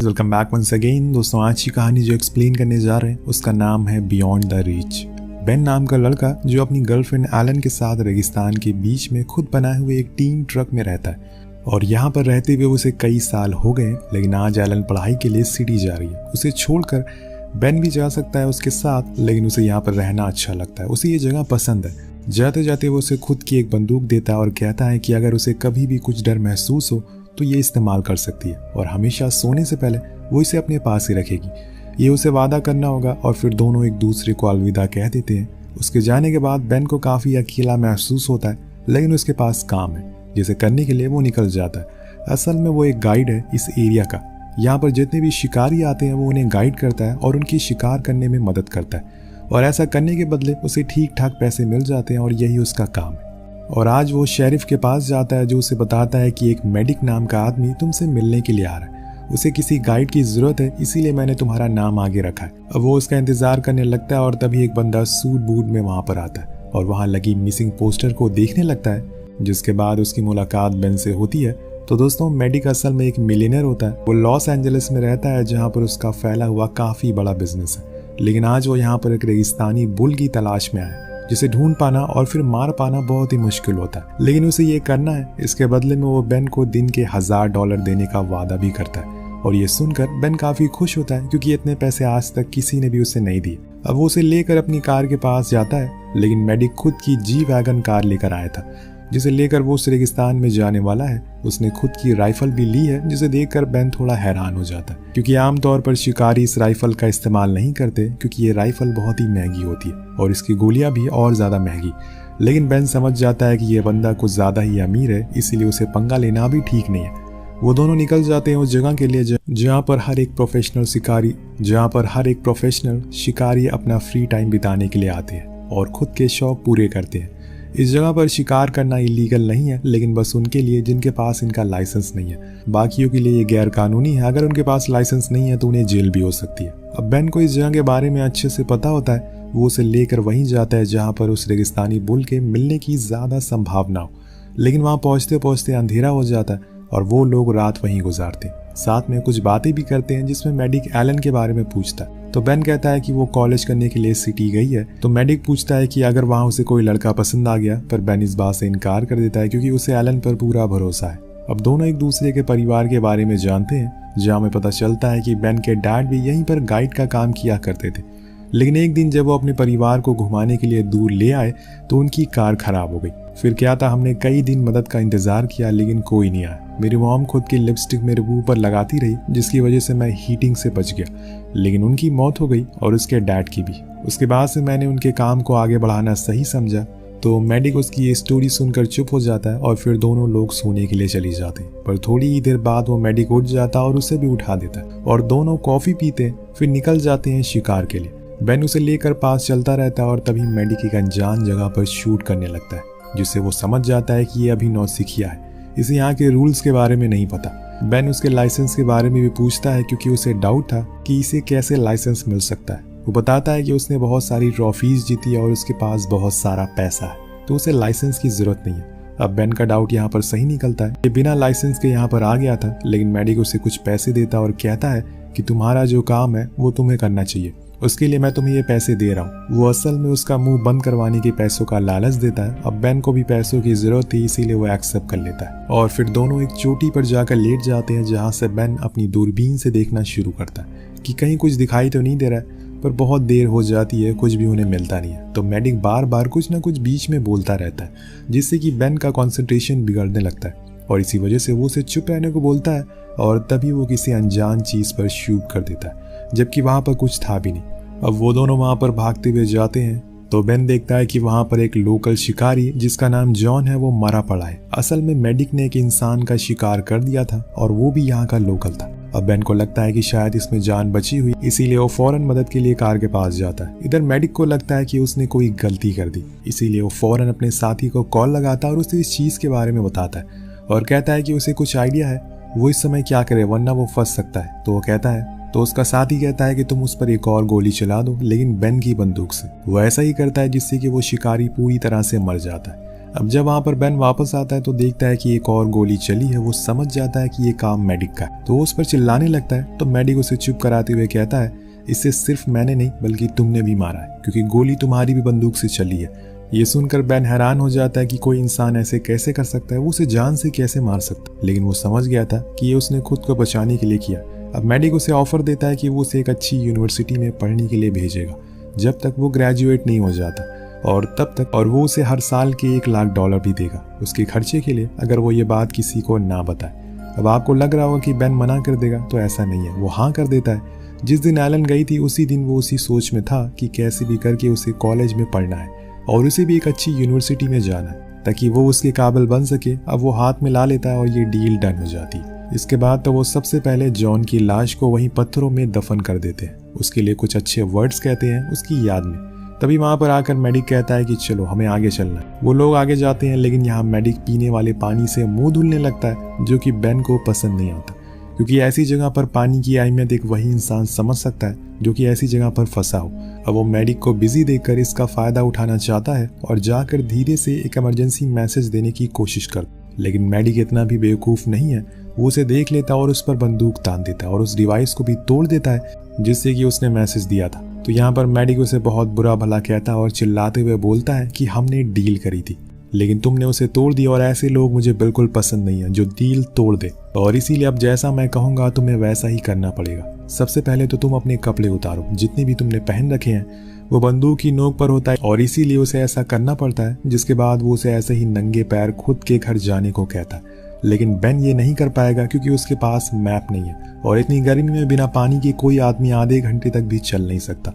Welcome back once again. दोस्तों, आज की कहानी जो एक्सप्लेन करने जा रहे हैं उसका नाम है बियॉन्ड द रीच। बेन नाम का लड़का जो अपनी गर्लफ्रेंड एलन के साथ रेगिस्तान के बीच में खुद बनाए हुए एक टीन ट्रक में रहता है और यहाँ पर रहते हुए उसे कई साल हो गए। लेकिन आज एलन पढ़ाई के लिए सिटी जा रही है। उसे छोड़कर बेन भी जा सकता है उसके साथ, लेकिन उसे यहाँ पर रहना अच्छा लगता है। उसे ये जगह पसंद है। जाते जाते वो उसे खुद की एक बंदूक देता है और कहता है कि अगर उसे कभी भी कुछ डर महसूस हो तो ये इस्तेमाल कर सकती है और हमेशा सोने से पहले वो इसे अपने पास ही रखेगी। ये उसे वादा करना होगा और फिर दोनों एक दूसरे को अलविदा कह देते हैं। उसके जाने के बाद बेन को काफ़ी अकेला महसूस होता है, लेकिन उसके पास काम है जिसे करने के लिए वो निकल जाता है। असल में वो एक गाइड है इस एरिया का। यहाँ पर जितने भी शिकारी आते हैं वो उन्हें गाइड करता है और उनकी शिकार करने में मदद करता है और ऐसा करने के बदले उसे ठीक ठाक पैसे मिल जाते हैं और यही उसका काम है। और आज वो शेरिफ के पास जाता है जो उसे बताता है कि एक मेडिक नाम का आदमी तुमसे मिलने के लिए आ रहा है। उसे किसी गाइड की जरूरत है, इसीलिए मैंने तुम्हारा नाम आगे रखा है। अब वो उसका इंतजार करने लगता है और तभी एक बंदा सूट बूट में वहां पर आता है और वहां लगी मिसिंग पोस्टर को देखने लगता है, जिसके बाद उसकी मुलाकात बेन से होती है। तो दोस्तों, मेडिक असल में एक मिलियनर होता है। वो लॉस एंजलिस में रहता है जहाँ पर उसका फैला हुआ काफी बड़ा बिजनेस है। लेकिन आज वो यहाँ पर एक रेगिस्तानी बुल की तलाश में आया है जिसे ढूंढ पाना और फिर मार पाना बहुत ही मुश्किल होता है, लेकिन उसे ये करना है। इसके बदले में वो बेन को दिन के $1000 देने का वादा भी करता है और ये सुनकर बेन काफी खुश होता है क्योंकि इतने पैसे आज तक किसी ने भी उसे नहीं दिए। अब वो उसे लेकर अपनी कार के पास जाता है, लेकिन मेडिक खुद की जी वैगन कार लेकर आया था जिसे लेकर वो उस रेगिस्तान में जाने वाला है। उसने खुद की राइफल भी ली है, जिसे देखकर बेन थोड़ा हैरान हो जाता है क्योंकि आमतौर पर शिकारी इस राइफल का इस्तेमाल नहीं करते क्योंकि ये राइफल बहुत ही महंगी होती है और इसकी गोलियां भी और ज्यादा महंगी। लेकिन बेन समझ जाता है कि ये बंदा कुछ ज्यादा ही अमीर है, इसीलिए उसे पंगा लेना भी ठीक नहीं है। वो दोनों निकल जाते हैं उस जगह के लिए जहाँ पर हर एक प्रोफेशनल शिकारी अपना फ्री टाइम बिताने के लिए आते हैं और खुद के शौक पूरे करते हैं। इस जगह पर शिकार करना इलीगल नहीं है, लेकिन बस उनके लिए जिनके पास इनका लाइसेंस नहीं है। बाकियों के लिए ये गैर कानूनी है। अगर उनके पास लाइसेंस नहीं है तो उन्हें जेल भी हो सकती है। अब बेन को इस जगह के बारे में अच्छे से पता होता है। वो उसे लेकर वहीं जाता है जहाँ पर उस रेगिस्तानी बुल के मिलने की ज्यादा संभावना हो, लेकिन वहां पहुंचते पहुंचते अंधेरा हो जाता है और वो लोग रात वहीं गुजारते हैं। साथ में कुछ बातें भी करते हैं जिसमें मेडिक एलन के बारे में पूछता है। तो बेन कहता है कि वो कॉलेज करने के लिए सिटी गई है। तो मेडिक पूछता है कि अगर वहां उसे कोई लड़का पसंद आ गया, पर बेन इस बात से इनकार कर देता है क्योंकि उसे एलन पर पूरा भरोसा है। अब दोनों एक दूसरे के परिवार के बारे में जानते हैं, जहाँ में पता चलता है कि बेन के डैड भी यहीं पर गाइड का काम किया करते थे। लेकिन एक दिन जब वो अपने परिवार को घुमाने के लिए दूर ले आए तो उनकी कार खराब हो गई। फिर क्या था, हमने कई दिन मदद का इंतजार किया लेकिन कोई नहीं आया। मेरी मॉम खुद की लिपस्टिक मेरे मुंह पर लगाती रही, जिसकी वजह से मैं हीटिंग से बच गया, लेकिन उनकी मौत हो गई और उसके डैड की भी। उसके बाद से मैंने उनके काम को आगे बढ़ाना सही समझा। तो मेडिक उसकी ये स्टोरी सुनकर चुप हो जाता है और फिर दोनों लोग सोने के लिए चली जाते हैं। पर थोड़ी ही देर बाद वो मेडिक उठ जाता और उसे भी उठा देता है और दोनों कॉफी पीते फिर निकल जाते हैं शिकार के लिए। बेन उसे लेकर पास चलता रहता है और तभी मेडिक एक अनजान जगह पर शूट करने लगता है, जिससे वो समझ जाता है कि ये अभी नौसिखिया है, इसे यहाँ के रूल्स के बारे में नहीं पता। बेन उसके लाइसेंस के बारे में भी पूछता है क्योंकि उसे डाउट था कि इसे कैसे लाइसेंस मिल सकता है। वो बताता है कि उसने बहुत सारी ट्रॉफीज जीती है और उसके पास बहुत सारा पैसा है, तो उसे लाइसेंस की जरूरत नहीं है। अब बेन का डाउट यहाँ पर सही निकलता है। ये बिना लाइसेंस के यहाँ पर आ गया था, लेकिन मेडिक उसे कुछ पैसे देता और कहता है कि तुम्हारा जो काम है वो तुम्हें करना चाहिए, उसके लिए मैं तुम्हें ये पैसे दे रहा हूँ। वो असल में उसका मुंह बंद करवाने के पैसों का लालच देता है। अब बेन को भी पैसों की जरूरत थी, इसीलिए वो एक्सेप्ट कर लेता है और फिर दोनों एक चोटी पर जाकर लेट जाते हैं, जहाँ से बेन अपनी दूरबीन से देखना शुरू करता है कि कहीं कुछ दिखाई तो नहीं दे रहा है। पर बहुत देर हो जाती है, कुछ भी उन्हें मिलता नहीं है। तो मेडिक बार बार कुछ ना कुछ बीच में बोलता रहता है, जिससे कि बेन का कॉन्सेंट्रेशन बिगड़ने लगता है और इसी वजह से वो उसे चुप रहने को बोलता है और तभी वो किसी अनजान चीज पर शूट कर देता है, जबकि वहां पर कुछ था भी नहीं। अब वो दोनों वहां पर भागते हुए जाते हैं तो बेन देखता है कि वहां पर एक लोकल शिकारी जिसका नाम जॉन है वो मरा पड़ा है। असल में मेडिक ने एक इंसान का शिकार कर दिया था और वो भी यहाँ का लोकल था। अब बेन को लगता है कि शायद इसमें जान बची हुई, इसीलिए वो फौरन मदद के लिए कार के पास जाता है। इधर मेडिक को लगता है कि उसने कोई गलती कर दी, इसीलिए वो फौरन अपने साथी को कॉल लगाता है और उसे इस चीज के बारे में बताता है और कहता है कि उसे कुछ आइडिया है वो इस समय क्या करे, वरना वो फंस सकता है। तो वो कहता है तो उसका साथी कहता है कि तुम उस पर एक और गोली चला दो, लेकिन बेन की बंदूक से। वो ऐसा ही करता है जिससे कि वो शिकारी पूरी तरह से मर जाता है। अब जब वहाँ पर बेन वापस आता है तो देखता है कि एक और गोली चली है। वो समझ जाता है कि ये काम मेडिक का है, तो वो उस पर चिल्लाने लगता है। तो मेडिक उसे चुप कराते हुए कहता है, इसे सिर्फ मैंने नहीं बल्कि तुमने भी मारा है, क्योंकि गोली तुम्हारी भी बंदूक से चली है। ये सुनकर बेन हैरान हो जाता है कि कोई इंसान ऐसे कैसे कर सकता है, वो उसे जान से कैसे मार सकता है। लेकिन वो समझ गया था कि ये उसने खुद को बचाने के लिए किया। अब मेडिक उसे ऑफर देता है कि वो उसे एक अच्छी यूनिवर्सिटी में पढ़ने के लिए भेजेगा जब तक वो ग्रेजुएट नहीं हो जाता, और तब तक वो उसे हर साल के $1,00,000 भी देगा उसके खर्चे के लिए, अगर वो ये बात किसी को ना बताए। अब आपको लग रहा होगा कि बेन मना कर देगा, तो ऐसा नहीं है, वो हाँ कर देता है। जिस दिन एलन गई थी उसी दिन वो उसी सोच में था कि कैसे भी करके उसे कॉलेज में पढ़ना है और उसे भी एक अच्छी यूनिवर्सिटी में जाना है ताकि वो उसके काबिल बन सके। अब वो हाथ में ला लेता है और ये डील डन हो जाती है। इसके बाद तो वो सबसे पहले जॉन की लाश को वहीं पत्थरों में दफन कर देते हैं, उसके लिए कुछ अच्छे वर्ड्स कहते हैं उसकी याद में। तभी वहां पर आकर मेडिक कहता है कि चलो हमें आगे चलना है। वो लोग आगे जाते हैं, लेकिन यहाँ मेडिक पीने वाले पानी से मुंह धुलने लगता है, जो कि बेन को पसंद नहीं आता, क्योंकि ऐसी जगह पर पानी की अहमियत एक वही इंसान समझ सकता है जो कि ऐसी जगह पर फंसा हो। अब वो मेडिक को बिजी देखकर इसका फायदा उठाना चाहता है और जाकर धीरे से एक इमरजेंसी मैसेज देने की कोशिश करता, लेकिन मेडिक इतना भी बेवकूफ नहीं है। वो उसे देख लेता और उस पर बंदूक तान देता है और उस डिवाइस को भी तोड़ देता है जिससे कि उसने मैसेज दिया था। तो यहाँ पर मेडिक उसे बहुत बुरा भला कहता है और चिल्लाते हुए बोलता है कि हमने डील करी थी, लेकिन तुमने उसे तोड़ दिया और ऐसे लोग मुझे बिल्कुल पसंद नहीं है जो डील तोड़ दे, और इसीलिए अब जैसा मैं कहूँगा तुम्हें वैसा ही करना पड़ेगा। सबसे पहले तो तुम अपने कपड़े उतारो, जितने भी तुमने पहन रखे हैं। वो बंदूक की नोक पर होता है और इसीलिए उसे ऐसा करना पड़ता है। जिसके बाद वो उसे ऐसे ही नंगे पैर खुद के घर जाने को कहता है, लेकिन बेन ये नहीं कर पाएगा क्योंकि उसके पास मैप नहीं है और इतनी गर्मी में बिना पानी के कोई आदमी आधे घंटे तक भी चल नहीं सकता।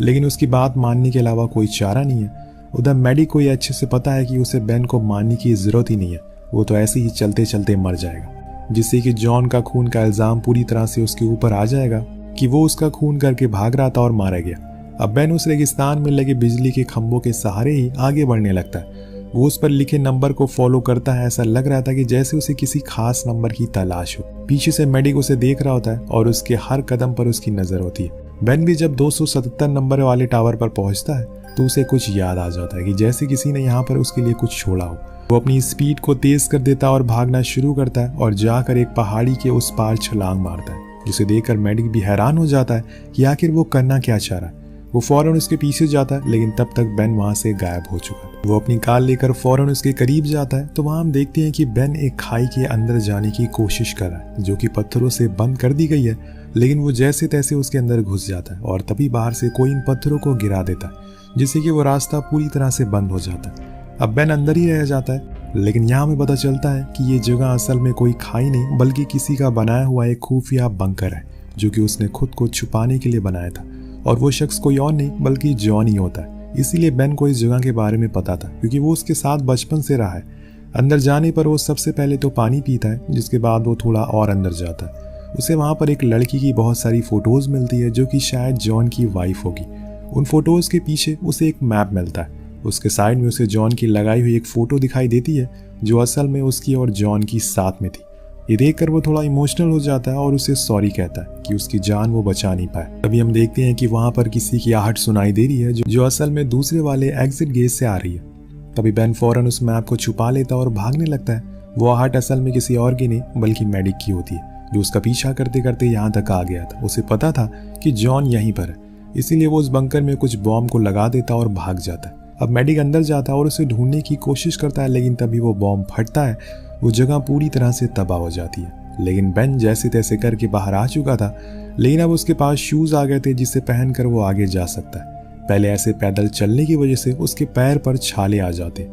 लेकिन उसकी बात मानने के अलावा कोई चारा नहीं है। उधर मेडिक को ये अच्छे से पता है कि उसे बेन को मारने की जरूरत ही नहीं है, वो तो ऐसे ही चलते चलते मर जाएगा, जिससे कि जॉन का खून का इल्जाम पूरी तरह से उसके ऊपर आ जाएगा कि वो उसका खून करके भाग रहा था और मारा गया। अब बेन उस रेगिस्तान में लगे बिजली के खंभों के सहारे ही आगे बढ़ने लगता है। वो उस पर लिखे नंबर को फॉलो करता है। ऐसा लग रहा था कि जैसे उसे किसी खास नंबर की तलाश हो। पीछे से मेडिक उसे देख रहा होता है और उसके हर कदम पर उसकी नजर होती है। बेन भी जब 277 नंबर वाले टावर पर पहुंचता है तो उसे कुछ याद आ जाता है कि जैसे किसी ने यहाँ पर उसके लिए कुछ छोड़ा हो। वो अपनी स्पीड को तेज कर देता है और भागना शुरू करता है और जाकर एक पहाड़ी के उस पार छलांग मारता है, जिसे देखकर मेडिक भी हैरान हो जाता है कि आखिर वो करना क्या चाह रहा है। वो फौरन उसके पीछे जाता है, लेकिन तब तक बेन वहां से गायब हो चुका है। वो अपनी कार लेकर फौरन उसके करीब जाता है तो वहां हम देखते हैं कि बेन एक खाई के अंदर जाने की कोशिश कर रहा है, जो कि पत्थरों से बंद कर दी गई है। लेकिन वो जैसे तैसे उसके अंदर घुस जाता है और तभी बाहर से कोई इन पत्थरों को गिरा देता है, जिससे कि वो रास्ता पूरी तरह से बंद हो जाता है। अब बेन अंदर ही रह जाता है, लेकिन यहाँ हमें पता चलता है कि ये जगह असल में कोई खाई नहीं बल्कि किसी का बनाया हुआ एक खुफिया बंकर है, जो कि उसने खुद को छुपाने के लिए बनाया था। और वो शख्स कोई और नहीं बल्कि जॉन ही होता है। इसीलिए बेन को इस जगह के बारे में पता था, क्योंकि वो उसके साथ बचपन से रहा है। अंदर जाने पर वो सबसे पहले तो पानी पीता है, जिसके बाद वो थोड़ा और अंदर जाता है। उसे वहाँ पर एक लड़की की बहुत सारी फोटोज मिलती है, जो कि शायद जॉन की वाइफ होगी। उन फोटोज के पीछे उसे एक मैप मिलता है। उसके साइड में उसे जॉन की लगाई हुई एक फोटो दिखाई देती है, जो असल में उसकी और जॉन की साथ में थी। ये देखकर वो थोड़ा इमोशनल हो जाता है और उसे सॉरी कहता है कि उसकी जान वो बचा नहीं पाया। तभी हम देखते हैं कि वहां पर किसी की आहट सुनाई दे रही है, जो असल में दूसरे वाले एग्जिट गेट से आ रही है। तभी बेन फौरन उस मैप को छुपा लेता और भागने लगता है। वो आहट असल में किसी और की नहीं बल्कि मेडिक की होती है, जो उसका पीछा करते करते यहाँ तक आ गया था। उसे पता था कि जॉन यहीं पर है, इसीलिए वो उस बंकर में कुछ बॉम्ब को लगा देता और भाग जाता है। अब मेडिक अंदर जाता है और उसे ढूंढने की कोशिश करता है, लेकिन तभी वो बॉम्ब फटता है। वो जगह पूरी तरह से तबाह हो जाती है। लेकिन बेन जैसे तैसे करके बाहर आ चुका था, लेकिन अब उसके पास शूज आ गए थे जिसे पहनकर वो आगे जा सकता है। पहले ऐसे पैदल चलने की वजह से उसके पैर पर छाले आ जाते,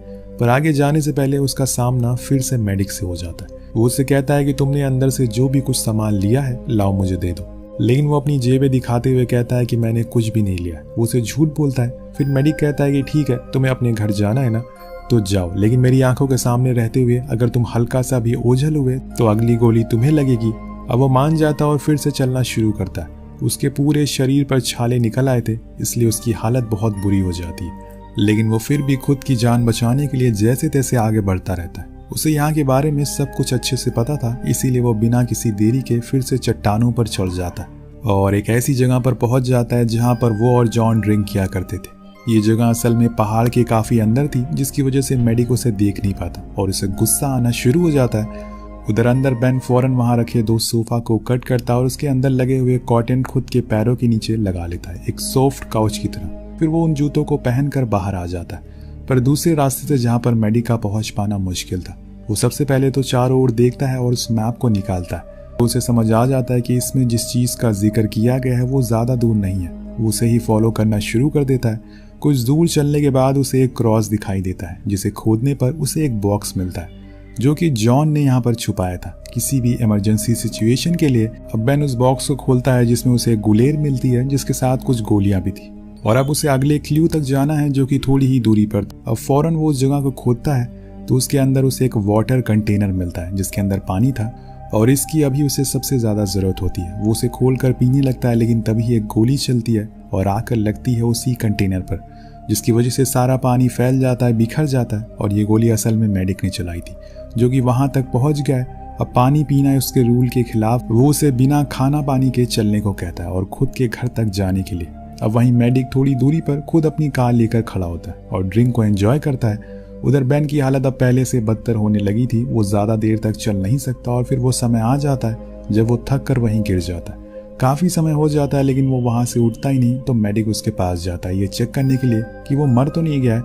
पर आगे जाने से पहले उसका सामना फिर से मेडिक से हो जाता है। वो उससे कहता है कि तुमने अंदर से जो भी कुछ सामान लिया है लाओ मुझे दे दो, लेकिन वो अपनी जेबें दिखाते हुए कहता है कि मैंने कुछ भी नहीं लिया। वो उसे झूठ बोलता है। फिर मेडिक कहता है कि ठीक है, तुम्हें अपने घर जाना है ना, तो जाओ, लेकिन मेरी आंखों के सामने रहते हुए अगर तुम हल्का सा भी ओझल हुए तो अगली गोली तुम्हें लगेगी। अब वो मान जाता और फिर से चलना शुरू करता है। उसके पूरे शरीर पर छाले निकल आए थे, इसलिए उसकी हालत बहुत बुरी हो जाती है, लेकिन वो फिर भी खुद की जान बचाने के लिए जैसे तैसे आगे बढ़ता रहता है। उसे यहाँ के बारे में सब कुछ अच्छे से पता था, इसीलिए वो बिना किसी देरी के फिर से चट्टानों पर चढ़ जाता है और एक ऐसी जगह पर पहुंच जाता है जहाँ पर वो और जॉन ड्रिंक किया करते थे। ये जगह असल में पहाड़ के काफी अंदर थी, जिसकी वजह से मेडिक उसे देख नहीं पाता और उसे गुस्सा आना शुरू हो जाता है। उधर अंदर बेन फौरन वहां रखे 2 सोफा को कट करता है और उसके अंदर लगे हुए कॉटन खुद के पैरों के नीचे लगा लेता है, एक सॉफ्ट काउच की तरह। फिर वो उन जूतों को पहनकर बाहर आ जाता है, पर दूसरे रास्ते से जहां पर मेडिक का पहुंच पाना मुश्किल था। वो सबसे पहले तो चारों ओर देखता है और उस मैप को निकालता है। उसे समझ आ जाता है कि इसमें जिस चीज का जिक्र किया गया है वो ज्यादा दूर नहीं है। वो उसे ही फॉलो करना शुरू कर देता है। कुछ दूर चलने के बाद उसे एक क्रॉस दिखाई देता है, जिसे खोदने पर उसे एक बॉक्स मिलता है जो कि जॉन ने यहाँ पर छुपाया था किसी भी इमरजेंसी सिचुएशन के लिए। अब बेन उस बॉक्स को खोलता है जिसमें उसे एक गुलेर मिलती है जिसके साथ कुछ गोलियां भी थी, और अब उसे अगले क्लू तक जाना है जो कि थोड़ी ही दूरी पर। अब फौरन वो उस जगह को खोदता है तो उसके अंदर उसे एक वाटर कंटेनर मिलता है जिसके अंदर पानी था, और इसकी अभी उसे सबसे ज्यादा जरूरत होती है। वो उसे खोलकर पीने लगता है, लेकिन तभी एक गोली चलती है और आकर लगती है उसी कंटेनर पर, जिसकी वजह से सारा पानी फैल जाता है, बिखर जाता है। और ये गोली असल में मेडिक ने चलाई थी, जो कि वहां तक पहुंच गया है। अब पानी पीना है उसके रूल के खिलाफ। वो उसे बिना खाना पानी के चलने को कहता है और खुद के घर तक जाने के लिए। अब वहीं मेडिक थोड़ी दूरी पर खुद अपनी कार लेकर खड़ा होता है और ड्रिंक को एंजॉय करता है। उधर बेन की हालत अब पहले से बदतर होने लगी थी। वो ज्यादा देर तक चल नहीं सकता और फिर वो समय आ जाता है जब वो थक कर वहीं गिर जाता है। काफी समय हो जाता है लेकिन वो वहां से उठता ही नहीं, तो मेडिक उसके पास जाता है ये चेक करने के लिए कि वो मर तो नहीं गया है।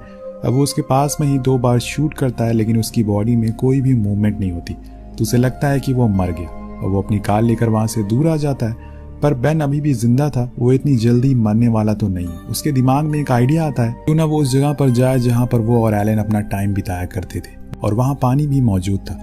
अब वो उसके पास में ही 2 बार शूट करता है, लेकिन उसकी बॉडी में कोई भी मूवमेंट नहीं होती, तो उसे लगता है कि वो मर गया और वो अपनी कार लेकर वहां से दूर आ जाता है। पर बेन अभी भी जिंदा था, वो इतनी जल्दी मरने वाला तो नहीं है। उसके दिमाग में एक आइडिया आता है, क्यों ना वो उस जगह पर जाए जहां पर वो और एलन अपना टाइम बिताया करते थे, और वहां पानी भी मौजूद था।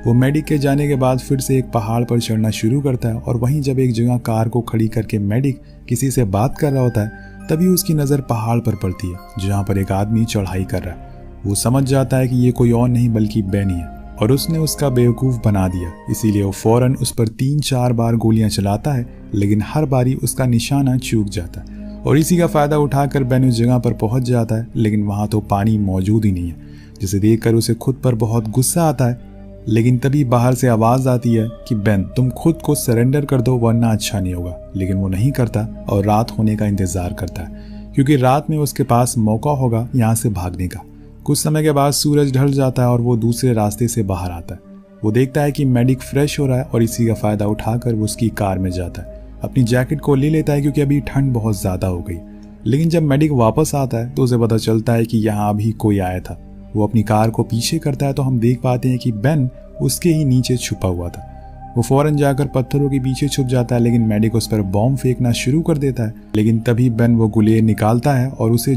वो मेडिक के जाने के बाद फिर से एक पहाड़ पर चढ़ना शुरू करता है, और वहीं जब एक जगह कार को खड़ी करके मेडिक किसी से बात कर रहा होता है, तभी उसकी नजर पहाड़ पर पड़ती है जहां पर एक आदमी चढ़ाई कर रहा है। वो समझ जाता है कि ये कोई और नहीं बल्कि बेन ही है, और उसने उसका बेवकूफ बना दिया। इसीलिए वो फौरन उस पर 3-4 बार गोलियां चलाता है, लेकिन हर बारी उसका निशाना चूक जाता है। और इसी का फायदा उठाकर बेन उस जगह पर पहुंच जाता है, लेकिन वहां तो पानी मौजूद ही नहीं है, जिसे देखकर उसे खुद पर बहुत गुस्सा आता है। लेकिन तभी बाहर से आवाज आती है कि बेन, तुम खुद को सरेंडर कर दो वरना अच्छा नहीं होगा। लेकिन वो नहीं करता और रात होने का इंतजार करता है, क्योंकि रात में उसके पास मौका होगा यहाँ से भागने का। कुछ समय के बाद सूरज ढल जाता है और वो दूसरे रास्ते से बाहर आता है। वो देखता है कि मेडिक फ्रेश हो रहा है और इसी का फायदा उठाकर वो उसकी कार में जाता है। अपनी जैकेट को ले लेता है क्योंकि अभी ठंड बहुत ज्यादा हो गई। लेकिन जब मेडिक वापस आता है तो उसे पता चलता है कि यहाँ अभी कोई आया था। वो अपनी कार को पीछे करता है तो हम देख पाते हैं कि बेन उसके ही नीचे छुपा हुआ था। वो फौरन जाकर पत्थरों के पीछे छुप जाता है, लेकिन मेडिक उस पर बॉम्ब फेंकना शुरू कर देता है। लेकिन तभी बेन वो गुलेर निकालता है और उसे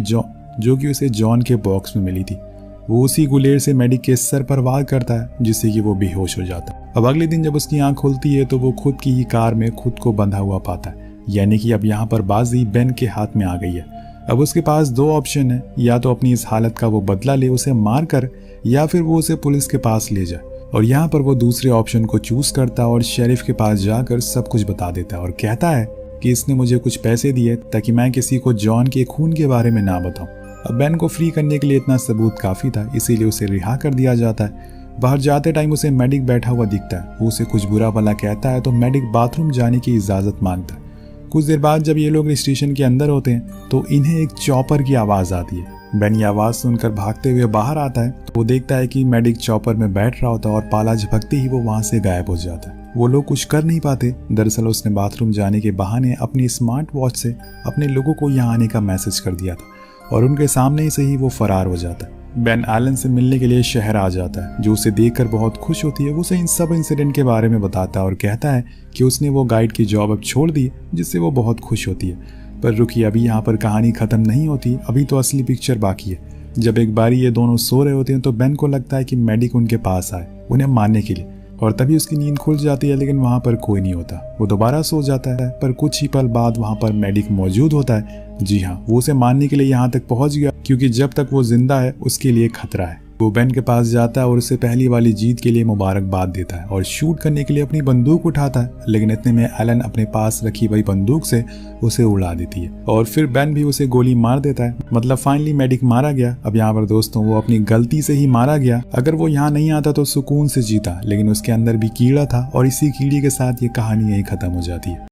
जो कि उसे जॉन के बॉक्स में मिली थी, वो उसी गुलेर से मेडिक के सर पर वार करता है, जिससे कि वो बेहोश हो जाता है। अब अगले दिन जब उसकी आंख खुलती है तो वो खुद की ही कार में खुद को बंधा हुआ पाता है, यानी कि अब यहाँ पर बाजी बेन के हाथ में आ गई है। अब उसके पास 2 ऑप्शन है, या तो अपनी इस हालत का वो बदला ले उसे मार कर, या फिर वो उसे पुलिस के पास ले जाए। और यहाँ पर वो दूसरे ऑप्शन को चूज करता है और शेरिफ के पास जाकर सब कुछ बता देता है और कहता है कि इसने मुझे कुछ पैसे दिए ताकि मैं किसी को जॉन के खून के बारे में ना बताऊं। अब बेन को फ्री करने के लिए इतना सबूत काफी था, इसीलिए उसे रिहा कर दिया जाता है। बाहर जाते टाइम उसे मेडिक बैठा हुआ दिखता है। वो उसे कुछ बुरा भला कहता है तो मेडिक बाथरूम जाने की इजाजत मांगता है। कुछ देर बाद जब ये लोग स्टेशन के अंदर होते हैं तो इन्हें एक चॉपर की आवाज आती है। बेन ये आवाज सुनकर भागते हुए बाहर आता है तो वो देखता है कि मेडिक चॉपर में बैठ रहा होता है और पाला झपकते ही वो वहां से गायब हो जाता है। वो लोग कुछ कर नहीं पाते। दरअसल उसने बाथरूम जाने के बहाने अपनी स्मार्ट वॉच से अपने लोगों को यहाँ आने का मैसेज कर दिया था और उनके सामने से ही वो फरार हो जाता है। बेन एलन से मिलने के लिए शहर आ जाता है, जो उसे देखकर बहुत खुश होती है। वो उसे इन सब इंसिडेंट के बारे में बताता है और कहता है कि उसने वो गाइड की जॉब अब छोड़ दी, जिससे वो बहुत खुश होती है। पर रुकिए, अभी यहाँ पर कहानी खत्म नहीं होती, अभी तो असली पिक्चर बाकी है। जब एक बारी ये दोनों सो रहे होते हैं तो बेन को लगता है कि मेडिक उनके पास आए उन्हें मारने के लिए, और तभी उसकी नींद खुल जाती है। लेकिन वहाँ पर कोई नहीं होता। वो दोबारा सो जाता है, पर कुछ ही पल बाद वहाँ पर मेडिक मौजूद होता है। जी हाँ, वो उसे मारने के लिए यहाँ तक पहुँच गया, क्योंकि जब तक वो जिंदा है उसके लिए खतरा है। वो बेन के पास जाता है और उसे पहली वाली जीत के लिए मुबारकबाद देता है और शूट करने के लिए अपनी बंदूक उठाता है। लेकिन इतने में एलन अपने पास रखी वही बंदूक से उसे उड़ा देती है और फिर बेन भी उसे गोली मार देता है। मतलब फाइनली मेडिक मारा गया। अब यहाँ पर दोस्तों वो अपनी गलती से ही मारा गया। अगर वो यहाँ नहीं आता तो सुकून से जीता, लेकिन उसके अंदर भी कीड़ा था और इसी कीड़े के साथ ये कहानी यहीं खत्म हो जाती है।